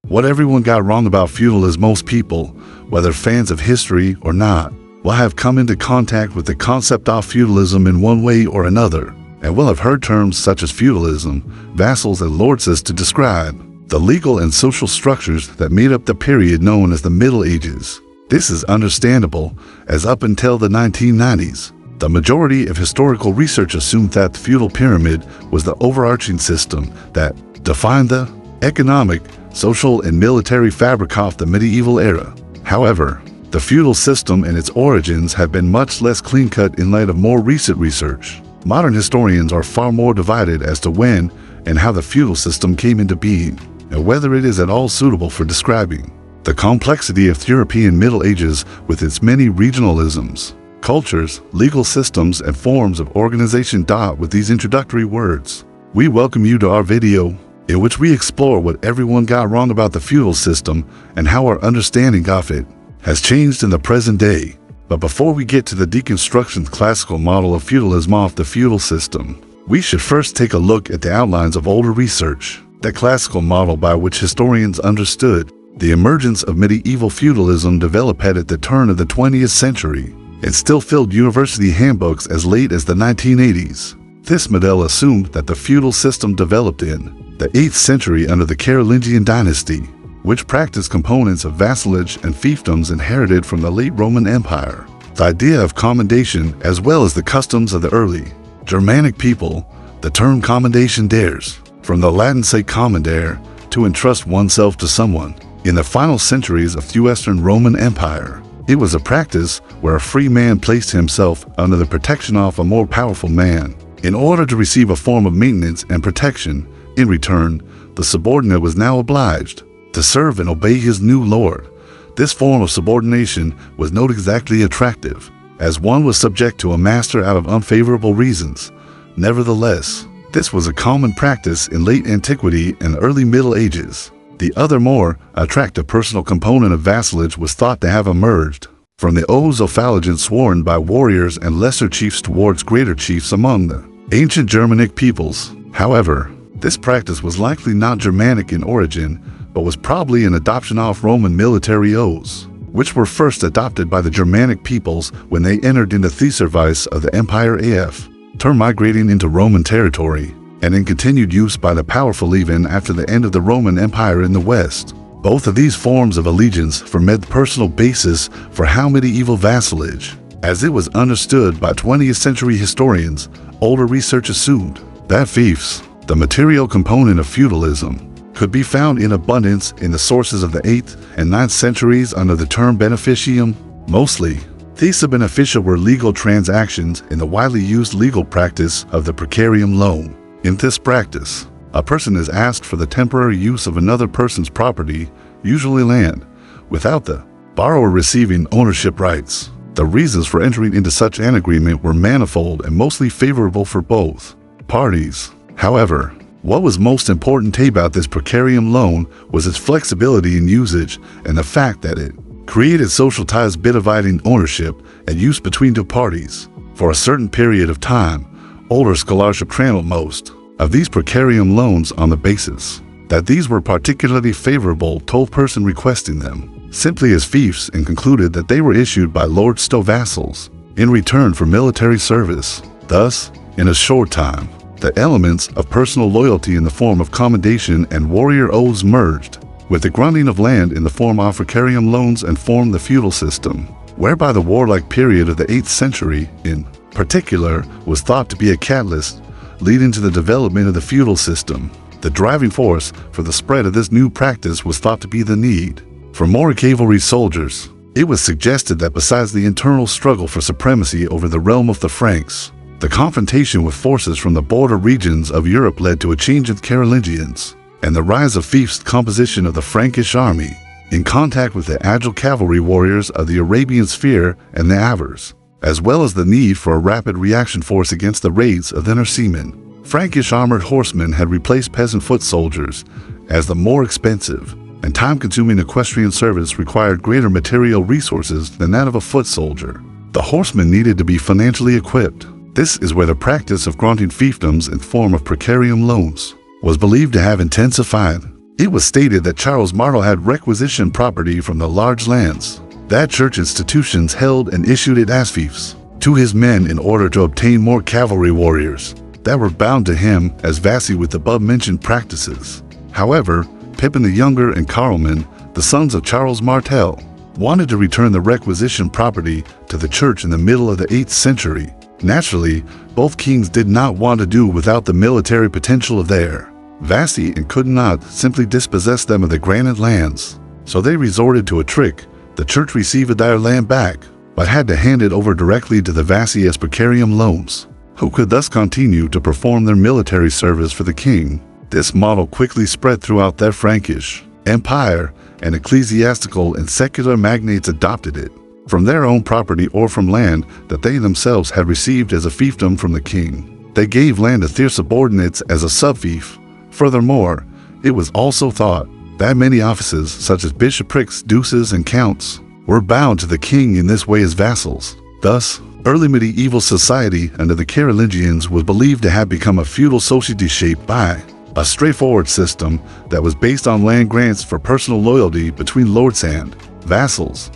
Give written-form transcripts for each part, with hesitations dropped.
What everyone got wrong about feudal is most people, whether fans of history or not, will have come into contact with the concept of feudalism in one way or another, and will have heard terms such as feudalism, vassals, and lordses to describe the legal and social structures that made up the period known as the Middle Ages. This is understandable, as up until the 1990s, the majority of historical research assumed that the feudal pyramid was the overarching system that defined the economic, social, and military fabric of the medieval era. However, the feudal system and its origins have been much less clean-cut in light of more recent research. Modern historians are far more divided as to when and how the feudal system came into being, and whether it is at all suitable for describing the complexity of the European Middle Ages with its many regionalisms, cultures, legal systems, and forms of organization. With these introductory words, we welcome you to our video, in which we explore what everyone got wrong about the feudal system and how our understanding of it has changed in the present day. But before we get to the deconstruction classical model of feudalism of the feudal system, we should first take a look at the outlines of older research. The classical model by which historians understood the emergence of medieval feudalism developed at the turn of the 20th century and still filled university handbooks as late as the 1980s. This model assumed that the feudal system developed in the 8th century under the Carolingian Dynasty, which practiced components of vassalage and fiefdoms inherited from the late Roman Empire. The idea of commendation, as well as the customs of the early Germanic people, the term commendation dares, from the Latin say commendare, to entrust oneself to someone. In the final centuries of the Western Roman Empire, it was a practice where a free man placed himself under the protection of a more powerful man in order to receive a form of maintenance and protection. In return, the subordinate was now obliged to serve and obey his new lord. This form of subordination was not exactly attractive, as one was subject to a master out of unfavorable reasons. Nevertheless, this was a common practice in late antiquity and early Middle Ages. The other more attractive personal component of vassalage was thought to have emerged from the oaths of allegiance sworn by warriors and lesser chiefs towards greater chiefs among the ancient Germanic peoples. However, this practice was likely not Germanic in origin, but was probably an adoption of Roman military oaths, which were first adopted by the Germanic peoples when they entered into the service of the Empire AF, term migrating into Roman territory, and in continued use by the powerful even after the end of the Roman Empire in the West. Both of these forms of allegiance formed the personal basis for how medieval vassalage, as it was understood by 20th century historians. Older research assumed that fiefs, the material component of feudalism, could be found in abundance in the sources of the 8th and 9th centuries under the term beneficium. Mostly, these beneficia were legal transactions in the widely used legal practice of the precarium loan. In this practice, a person is asked for the temporary use of another person's property, usually land, without the borrower receiving ownership rights. The reasons for entering into such an agreement were manifold and mostly favorable for both parties. However, what was most important about this precarium loan was its flexibility in usage and the fact that it created social ties dividing ownership and use between two parties. For a certain period of time, older scholarship granted most of these precarium loans on the basis that these were particularly favorable to the person requesting them, simply as fiefs, and concluded that they were issued by lords to vassals in return for military service. Thus, in a short time, the elements of personal loyalty in the form of commendation and warrior oaths merged with the granting of land in the form of precarium loans and formed the feudal system, whereby the warlike period of the 8th century, in particular, was thought to be a catalyst leading to the development of the feudal system. The driving force for the spread of this new practice was thought to be the need for more cavalry soldiers. It was suggested that besides the internal struggle for supremacy over the realm of the Franks, the confrontation with forces from the border regions of Europe led to a change in the Carolingians and the rise of fiefs composition of the Frankish army, in contact with the agile cavalry warriors of the Arabian sphere and the Avars, as well as the need for a rapid reaction force against the raids of the Narsemen. Frankish armored horsemen had replaced peasant foot soldiers as the more expensive and time-consuming equestrian service required greater material resources than that of a foot soldier. The horsemen needed to be financially equipped. This is where the practice of granting fiefdoms in the form of precarium loans was believed to have intensified. It was stated that Charles Martel had requisitioned property from the large lands that church institutions held and issued it as fiefs to his men in order to obtain more cavalry warriors that were bound to him as vassals with above-mentioned practices. However, Pippin the Younger and Carloman, the sons of Charles Martel, wanted to return the requisitioned property to the church in the middle of the 8th century. Naturally, both kings did not want to do without the military potential of their vassals and could not simply dispossess them of the granted lands. So they resorted to a trick. The church received their land back, but had to hand it over directly to the vassals as precarium loans, who could thus continue to perform their military service for the king. This model quickly spread throughout their Frankish empire, and ecclesiastical and secular magnates adopted it from their own property or from land that they themselves had received as a fiefdom from the king. They gave land to their subordinates as a subfief. Furthermore, it was also thought that many offices such as bishoprics, duces, and counts were bound to the king in this way as vassals. Thus, early medieval society under the Carolingians was believed to have become a feudal society shaped by a straightforward system that was based on land grants for personal loyalty between lords and vassals.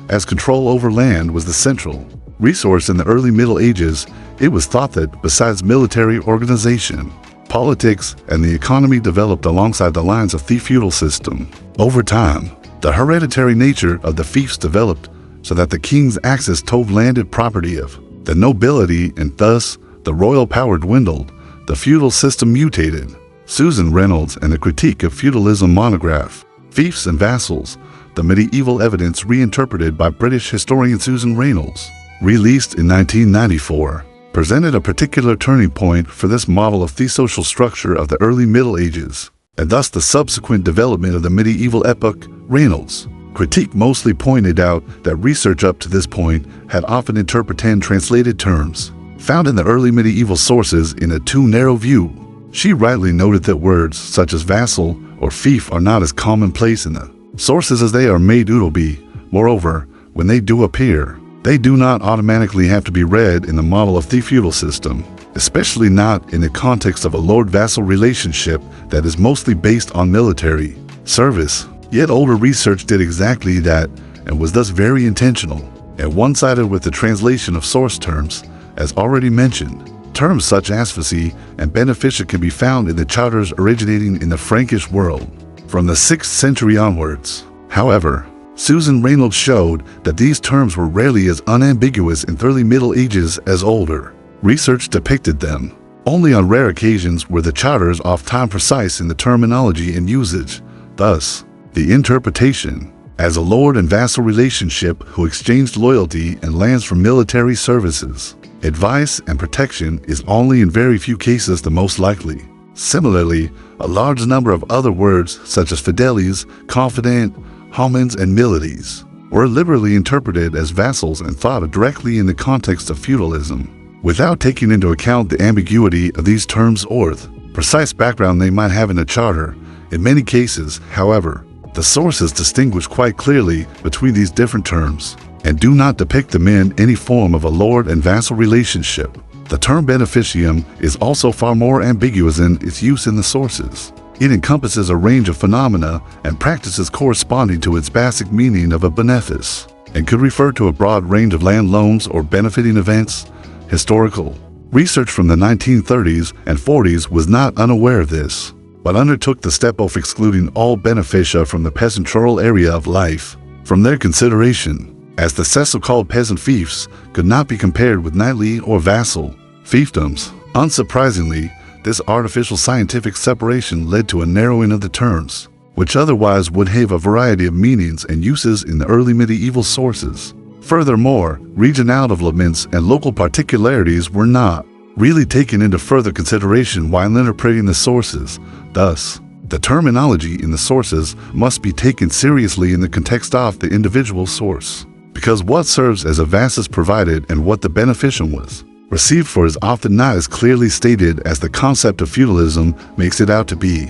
As control over land was the central resource in the early Middle Ages, it was thought that besides military organization, politics and the economy developed alongside the lines of the feudal system. Over time, the hereditary nature of the fiefs developed so that the king's access to landed property of the nobility and thus the royal power dwindled. The feudal system mutated. Susan Reynolds and the Critique of Feudalism monograph, Fiefs and Vassals, the Medieval Evidence Reinterpreted by British historian Susan Reynolds, released in 1994, presented a particular turning point for this model of the social structure of the early Middle Ages, and thus the subsequent development of the medieval epoch. Reynolds' critique mostly pointed out that research up to this point had often interpreted translated terms found in the early medieval sources in a too narrow view. She rightly noted that words such as vassal or fief are not as commonplace in the sources as they are made to be. Moreover, when they do appear, they do not automatically have to be read in the model of the feudal system, especially not in the context of a lord-vassal relationship that is mostly based on military service. Yet older research did exactly that and was thus very intentional and one-sided with the translation of source terms, as already mentioned. Terms such as vassy and beneficia can be found in the charters originating in the Frankish world from the 6th century onwards. However, Susan Reynolds showed that these terms were rarely as unambiguous in the early Middle Ages as older research depicted them. Only on rare occasions were the charters oft-times precise in the terminology and usage. Thus, the interpretation as a lord and vassal relationship who exchanged loyalty and lands for military services, advice, and protection is only in very few cases the most likely. Similarly, a large number of other words such as fideles, confidant, homines, and milites were liberally interpreted as vassals and thought of directly in the context of feudalism, without taking into account the ambiguity of these terms or the precise background they might have in a charter. In many cases, however, the sources distinguish quite clearly between these different terms and do not depict them in any form of a lord and vassal relationship. The term beneficium is also far more ambiguous in its use in the sources. It encompasses a range of phenomena and practices corresponding to its basic meaning of a benefice, and could refer to a broad range of land loans or benefiting events. Historical research from the 1930s and 40s was not unaware of this, but undertook the step of excluding all beneficia from the peasantral area of life from their consideration, as the so-called peasant fiefs could not be compared with knightly or vassal fiefdoms. Unsurprisingly, this artificial scientific separation led to a narrowing of the terms, which otherwise would have a variety of meanings and uses in the early medieval sources. Furthermore, regional developments and local particularities were not really taken into further consideration while interpreting the sources. Thus, the terminology in the sources must be taken seriously in the context of the individual source, because what serves as a vastus provided and what the beneficium was received for is often not as clearly stated as the concept of feudalism makes it out to be.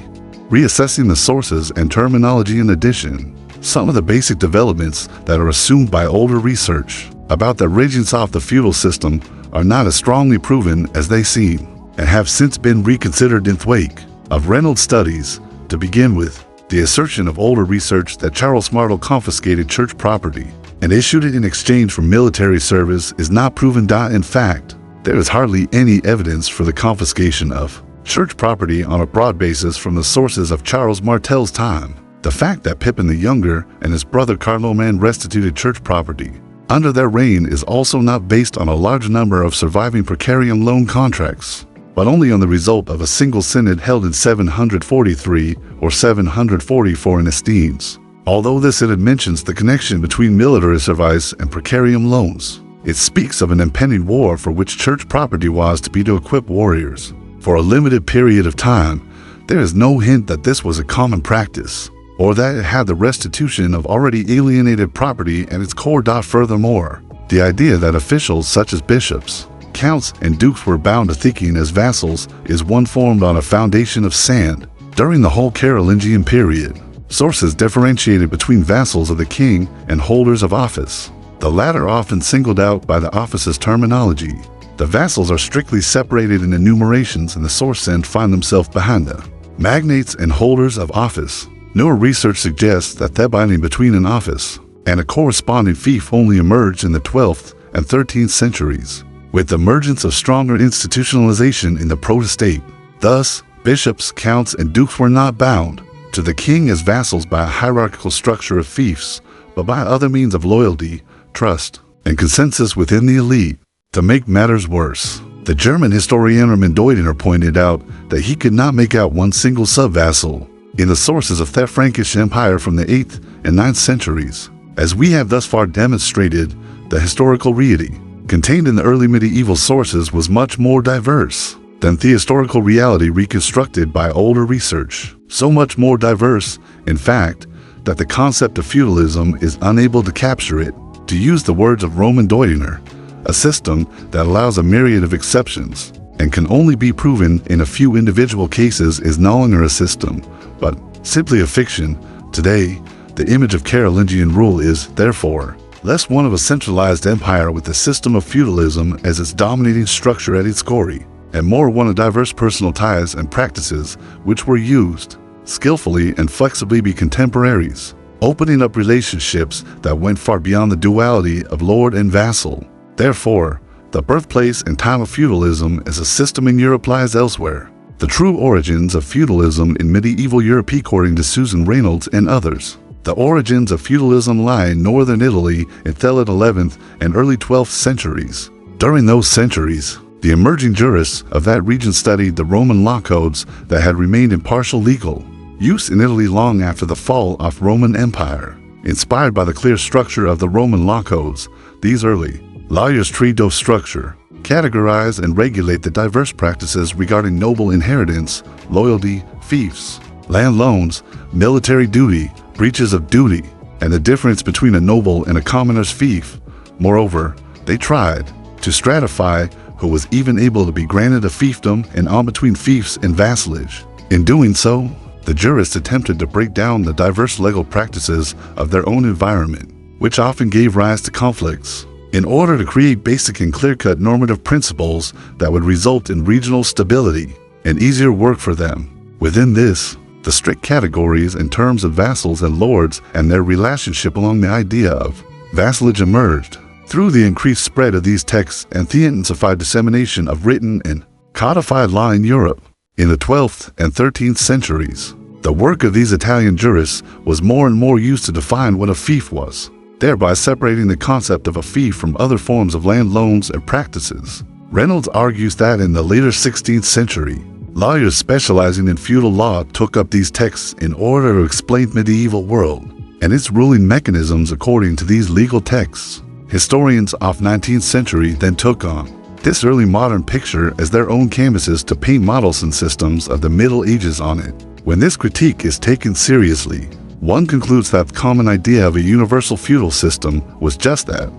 Reassessing the sources and terminology in addition, some of the basic developments that are assumed by older research about the origins of the feudal system are not as strongly proven as they seem, and have since been reconsidered in the wake of Reynolds' studies. To begin with, The assertion of older research that Charles Martel confiscated church property and issued it in exchange for military service is not proven. In fact, there is hardly any evidence for the confiscation of church property on a broad basis from the sources of Charles Martel's time. The fact that Pippin the Younger and his brother Carloman restituted church property under their reign is also not based on a large number of surviving precarium loan contracts, but only on the result of a single synod held in 743 or 744 in Estienne. Although this synod mentions the connection between military service and precarium loans, it speaks of an impending war for which church property was to be to equip warriors for a limited period of time. There is no hint that this was a common practice, or that it had the restitution of already alienated property at its core. Furthermore, the idea that officials such as bishops, counts, and dukes were bound to thinking as vassals is one formed on a foundation of sand. During the whole Carolingian period, sources differentiated between vassals of the king and holders of office, the latter often singled out by the office's terminology. The vassals are strictly separated in enumerations, and the source end find themselves behind the magnates and holders of office. Newer research suggests that the binding between an office and a corresponding fief only emerged in the 12th and 13th centuries, with the emergence of stronger institutionalization in the protestate. Thus, bishops, counts, and dukes were not bound to the king as vassals by a hierarchical structure of fiefs, but by other means of loyalty, trust, and consensus within the elite. To make matters worse, the German historian Hermann Deutener pointed out that he could not make out one single sub-vassal in the sources of the Frankish Empire from the 8th and 9th centuries. As we have thus far demonstrated, the historical reality contained in the early medieval sources was much more diverse than the historical reality reconstructed by older research. So much more diverse, in fact, that the concept of feudalism is unable to capture it. To use the words of Roman Deutener, a system that allows a myriad of exceptions and can only be proven in a few individual cases is no longer a system, but simply a fiction. Today, the image of Carolingian rule is, therefore, less one of a centralized empire with a system of feudalism as its dominating structure at its core, and more one of diverse personal ties and practices which were used skillfully and flexibly by contemporaries, opening up relationships that went far beyond the duality of lord and vassal. Therefore, the birthplace and time of feudalism as a system in Europe lies elsewhere. The true origins of feudalism in medieval Europe, according to Susan Reynolds and others. The origins of feudalism lie in northern Italy in the 11th and early 12th centuries. During those centuries, the emerging jurists of that region studied the Roman law codes that had remained in partial legal use in Italy long after the fall of Roman Empire. Inspired by the clear structure of the Roman law codes, these early lawyers treat of structure, categorize and regulate the diverse practices regarding noble inheritance, loyalty, fiefs, land loans, military duty, breaches of duty, and the difference between a noble and a commoner's fief. Moreover, they tried to stratify who was even able to be granted a fiefdom and on between fiefs and vassalage. In doing so, the jurists attempted to break down the diverse legal practices of their own environment, which often gave rise to conflicts, in order to create basic and clear-cut normative principles that would result in regional stability and easier work for them. Within this, the strict categories and terms of vassals and lords and their relationship along the idea of vassalage emerged. Through the increased spread of these texts and the intensified dissemination of written and codified law in Europe in the 12th and 13th centuries, the work of these Italian jurists was more and more used to define what a fief was, thereby separating the concept of a fief from other forms of land loans and practices. Reynolds argues that in the later 16th century, lawyers specializing in feudal law took up these texts in order to explain the medieval world and its ruling mechanisms according to these legal texts. Historians of 19th century then took on this early modern picture as their own canvases to paint models and systems of the Middle Ages on it. When this critique is taken seriously, one concludes that the common idea of a universal feudal system was just that,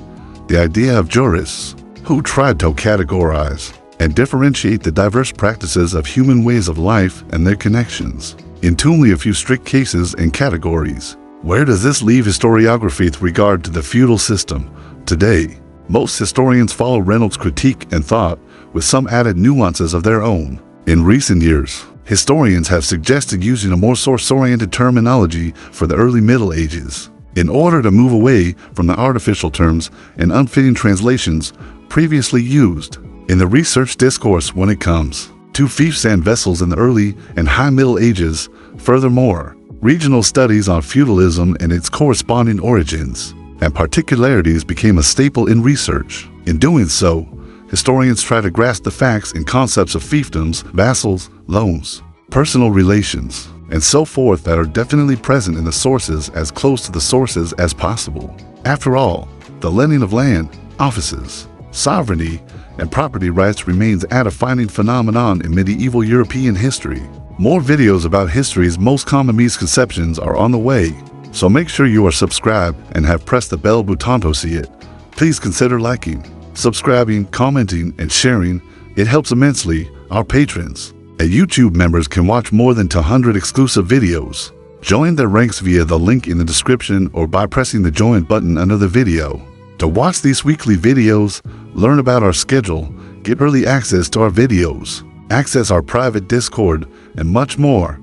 the idea of jurists, who tried to categorize and differentiate the diverse practices of human ways of life and their connections into only a few strict cases and categories. Where does this leave historiography with regard to the feudal system today? Most historians follow Reynolds' critique and thought with some added nuances of their own. In recent years, Historians have suggested using a more source-oriented terminology for the early Middle Ages, in order to move away from the artificial terms and unfitting translations previously used in the research discourse when it comes to fiefs and vassals in the early and high Middle Ages. Furthermore, regional studies on feudalism and its corresponding origins and particularities became a staple in research. In doing so, historians try to grasp the facts and concepts of fiefdoms, vassals, loans, personal relations, and so forth that are definitely present in the sources as close to the sources as possible. After all, the lending of land, offices, sovereignty, and property rights remains a defining phenomenon in medieval European history. More videos about history's most common misconceptions are on the way, so make sure you are subscribed and have pressed the bell button to see it. Please consider liking, subscribing, commenting, and sharing. It helps immensely our patrons. And YouTube members can watch more than 200 exclusive videos. Join their ranks via the link in the description or by pressing the join button under the video. To watch these weekly videos, learn about our schedule, get early access to our videos, access our private Discord, and much more,